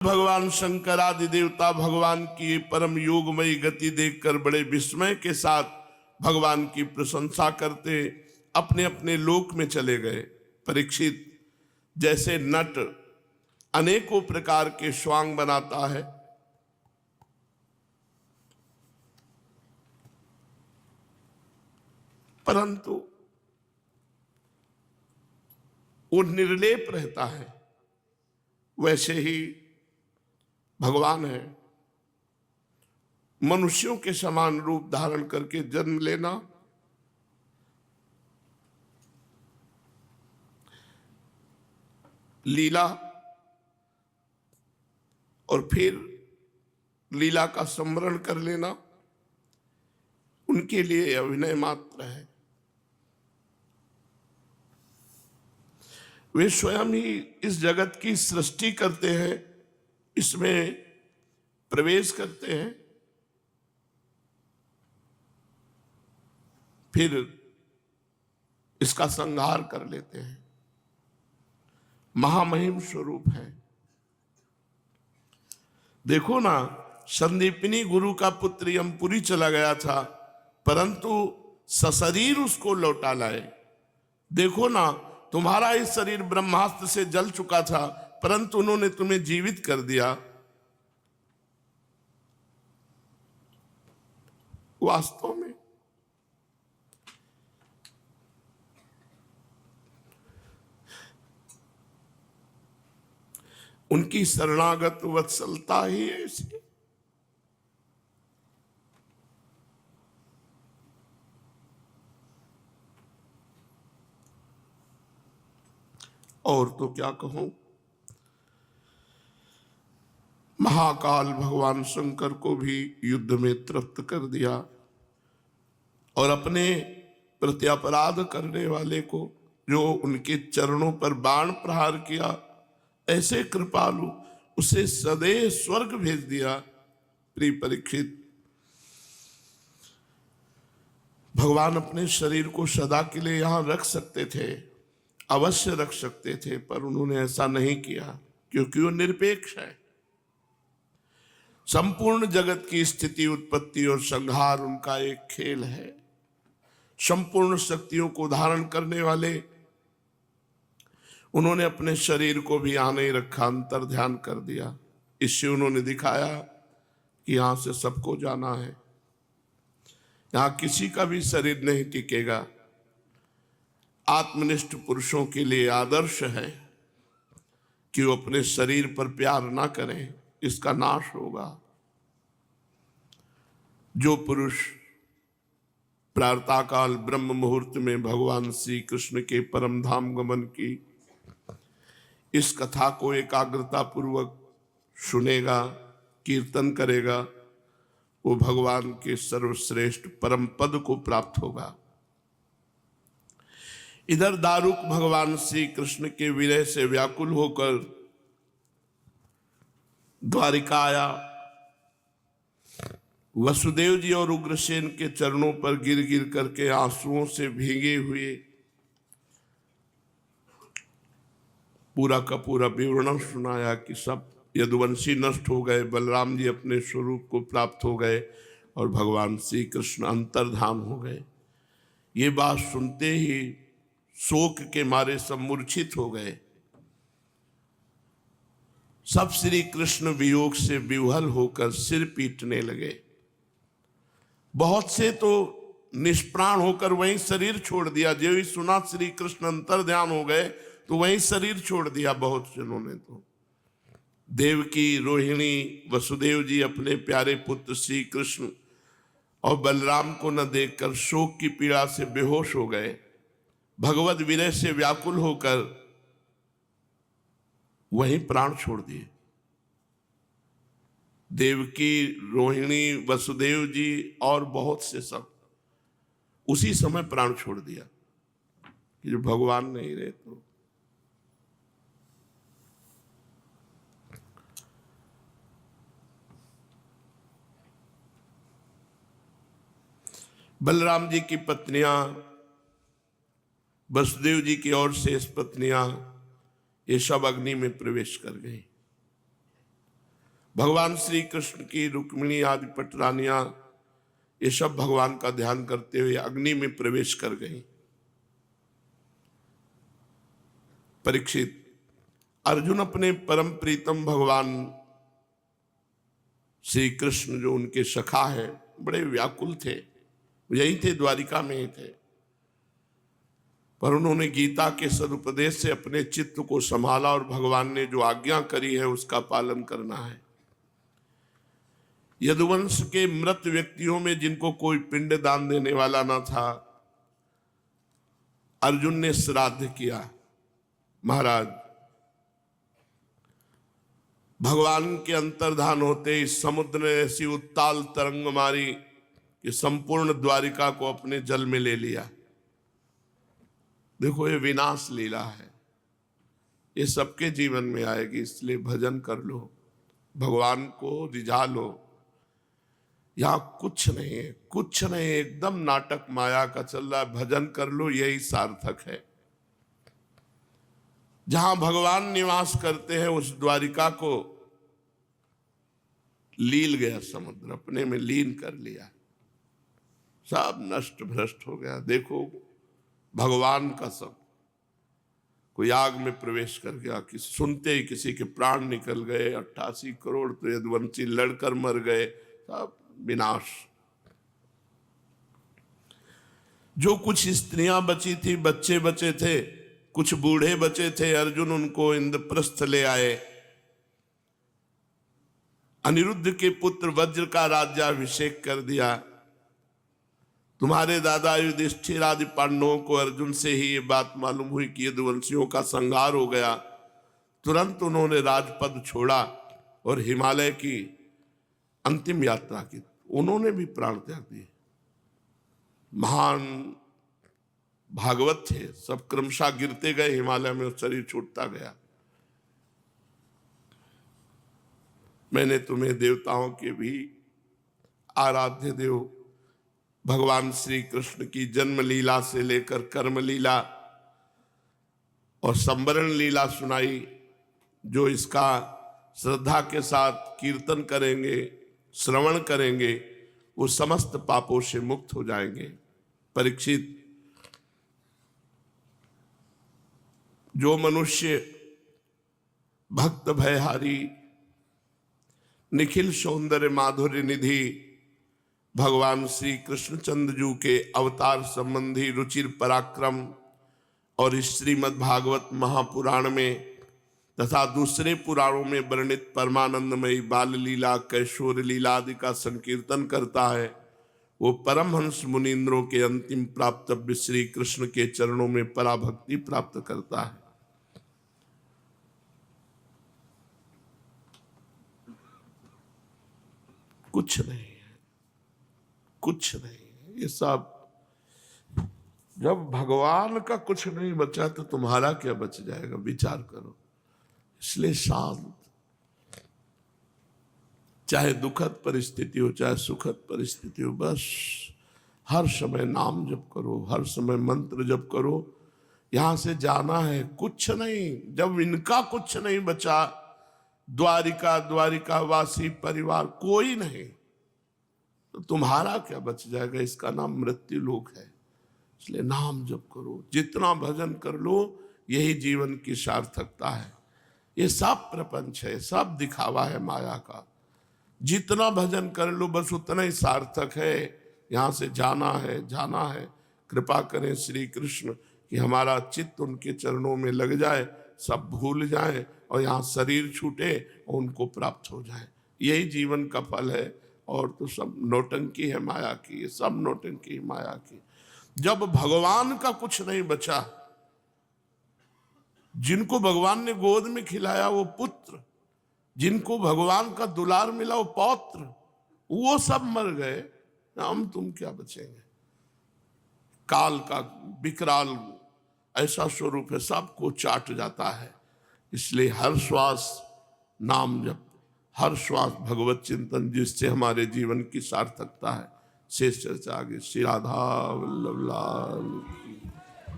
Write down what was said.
भगवान शंकर आदि देवता भगवान की परम योगमयी गति देखकर बड़े विस्मय के साथ भगवान की प्रशंसा करते अपने अपने लोक में चले गए। परीक्षित, जैसे नट अनेकों प्रकार के स्वांग बनाता है, परंतु वो निर्लेप रहता है, वैसे ही भगवान है। मनुष्यों के समान रूप धारण करके जन्म लेना, लीला और फिर लीला का स्मरण कर लेना उनके लिए अभिनय मात्र है। वे स्वयं ही इस जगत की सृष्टि करते हैं, इसमें प्रवेश करते हैं, फिर इसका संहार कर लेते हैं। महामहिम स्वरूप है। देखो ना, संदीपनी गुरु का पुत्र यमपुरी चला गया था, परंतु सशरीर उसको लौटा लाए। देखो ना, तुम्हारा इस शरीर ब्रह्मास्त्र से जल चुका था, परंतु उन्होंने तुम्हें जीवित कर दिया। वास्तव में उनकी शरणागत वत्सलता ही ऐसी। और तो क्या कहूं, महाकाल भगवान शंकर को भी युद्ध में तृप्त कर दिया और अपने प्रत्यपराध करने वाले को, जो उनके चरणों पर बाण प्रहार किया, ऐसे कृपालु उसे सदैव स्वर्ग भेज दिया। प्रिय परीक्षित, भगवान अपने शरीर को सदा के लिए यहां रख सकते थे, अवश्य रख सकते थे, पर उन्होंने ऐसा नहीं किया, क्योंकि वो निरपेक्ष है। संपूर्ण जगत की स्थिति, उत्पत्ति और संहार उनका एक खेल है। संपूर्ण शक्तियों को धारण करने वाले उन्होंने अपने शरीर को भी यहां नहीं रखा, अंतर ध्यान कर दिया। इससे उन्होंने दिखाया कि यहां से सबको जाना है, यहां किसी का भी शरीर नहीं टिकेगा। आत्मनिष्ठ पुरुषों के लिए आदर्श है कि वो अपने शरीर पर प्यार ना करें, इसका नाश होगा। जो पुरुष प्रातःकाल ब्रह्म मुहूर्त में भगवान श्री कृष्ण के परम धाम गमन की इस कथा को एकाग्रता पूर्वक सुनेगा, कीर्तन करेगा, वो भगवान के सर्वश्रेष्ठ परम पद को प्राप्त होगा। इधर दारुक भगवान श्री कृष्ण के विरह से व्याकुल होकर द्वारिका आया। वसुदेव जी और उग्रसेन के चरणों पर गिर गिर करके आंसुओं से भीगे हुए पूरा का पूरा विवरण सुनाया कि सब यदुवंशी नष्ट हो गए, बलराम जी अपने स्वरूप को प्राप्त हो गए और भगवान श्री कृष्ण अंतर्धान हो गए। ये बात सुनते ही शोक के मारे सब मूर्छित हो गए। सब श्री कृष्ण वियोग से विह्वल होकर सिर पीटने लगे। बहुत से तो निष्प्राण होकर वहीं शरीर छोड़ दिया। जो ही सुना श्री कृष्ण अंतर्ध्यान हो गए तो वहीं शरीर छोड़ दिया। बहुत जनों ने तो देवकी, रोहिणी, वसुदेव जी अपने प्यारे पुत्र श्री कृष्ण और बलराम को न देखकर शोक की पीड़ा से बेहोश हो गए। भगवत विरह से व्याकुल होकर वहीं प्राण छोड़ दिए। देवकी, रोहिणी, वसुदेव जी और बहुत से सब उसी समय प्राण छोड़ दिया कि जो भगवान नहीं रहे तो। बलराम जी की पत्नियां, वसुदेव जी की और शेष पत्नियां, ये सब अग्नि में प्रवेश कर गई। भगवान श्री कृष्ण की रुक्मिणी आदि पटरानियां ये सब भगवान का ध्यान करते हुए अग्नि में प्रवेश कर गई। परीक्षित, अर्जुन अपने परम प्रीतम भगवान श्री कृष्ण जो उनके सखा हैं बड़े व्याकुल थे, यही थे, द्वारिका में ही थे, पर उन्होंने गीता के सदुपदेश से अपने चित्त को संभाला और भगवान ने जो आज्ञा करी है उसका पालन करना है। यदुवंश के मृत व्यक्तियों में जिनको कोई पिंड दान देने वाला ना था, अर्जुन ने श्राद्ध किया। महाराज, भगवान के अंतर्धान होते इस समुद्र ने ऐसी उत्ताल तरंग मारी कि संपूर्ण द्वारिका को अपने जल में ले लिया। देखो, ये विनाश लीला है, ये सबके जीवन में आएगी, इसलिए भजन कर लो, भगवान को रिझा लो। यहां कुछ नहीं है, कुछ नहीं, एकदम नाटक माया का चल रहा है, भजन कर लो, यही सार्थक है। जहां भगवान निवास करते हैं उस द्वारिका को लील गया समुद्र, अपने में लीन कर लिया, सब नष्ट भ्रष्ट हो गया। देखो, भगवान का सब, कोई आग में प्रवेश कर गया, कि सुनते ही किसी के प्राण निकल गए, 88 करोड़ तो यदुवंशी लड़कर मर गए, सब विनाश। जो कुछ स्त्रियां बची थी, बच्चे बचे थे, कुछ बूढ़े बचे थे, अर्जुन उनको इंद्रप्रस्थ ले आए। अनिरुद्ध के पुत्र वज्र का राज्याभिषेक कर दिया। तुम्हारे दादा युधिष्ठिर आदि पांडवों को अर्जुन से ही ये बात मालूम हुई कि यदुवंशियों का संहार हो गया। तुरंत उन्होंने राजपद छोड़ा और हिमालय की अंतिम यात्रा की। उन्होंने भी प्राण त्याग दिए। महान भागवत थे, सब क्रमशः गिरते गए हिमालय में, शरीर छूटता गया। मैंने तुम्हें देवताओं के भी आराध्य देव भगवान श्री कृष्ण की जन्म लीला से लेकर कर्म लीला और संवरण लीला सुनाई। जो इसका श्रद्धा के साथ कीर्तन करेंगे, श्रवण करेंगे, वो समस्त पापों से मुक्त हो जाएंगे। परीक्षित, जो मनुष्य भक्त भयहारी निखिल सौंदर्य माधुर्य निधि भगवान श्री कृष्णचंद्र जी के अवतार संबंधी रुचिर पराक्रम और श्रीमद् भागवत महापुराण में तथा दूसरे पुराणों में वर्णित परमानंदमयी बाल लीला, कैशोर लीला आदि का संकीर्तन करता है, वो परमहंस मुनींद्रों के अंतिम प्राप्तव्य श्री कृष्ण के चरणों में पराभक्ति प्राप्त करता है। कुछ नहीं है, कुछ नहीं है, ये सब जब भगवान का कुछ नहीं बचा तो तुम्हारा क्या बच जाएगा, विचार करो। इसलिए शांत, चाहे दुखद परिस्थिति हो चाहे सुखद परिस्थिति हो, बस हर समय नाम जप करो, हर समय मंत्र जप करो। यहां से जाना है, कुछ नहीं। जब इनका कुछ नहीं बचा, द्वारिका, द्वारिका वासी परिवार कोई नहीं, तो तुम्हारा क्या बच जाएगा। इसका नाम मृत्यु लोक है। इसलिए नाम जप करो, जितना भजन कर लो, यही जीवन की सार्थकता है। ये सब प्रपंच है, सब दिखावा है माया का। जितना भजन कर लो बस उतना ही सार्थक है। यहाँ से जाना है, जाना है। कृपा करें श्री कृष्ण कि हमारा चित्त उनके चरणों में लग जाए, सब भूल जाए और यहाँ शरीर छूटे और उनको प्राप्त हो जाए। यही जीवन का फल है। और तो सब नौटंकी है माया की, ये सब नौटंकी माया की। जब भगवान का कुछ नहीं बचा, जिनको भगवान ने गोद में खिलाया वो पुत्र, जिनको भगवान का दुलार मिला वो पौत्र, वो सब मर गए, हम तुम क्या बचेंगे। काल का विकराल ऐसा स्वरूप है, सबको चाट जाता है। इसलिए हर श्वास नाम जप, हर श्वास भगवत चिंतन, जिससे हमारे जीवन की सार्थकता है। शेष चर्चा आगे। श्री राधा वल्लभ लाल।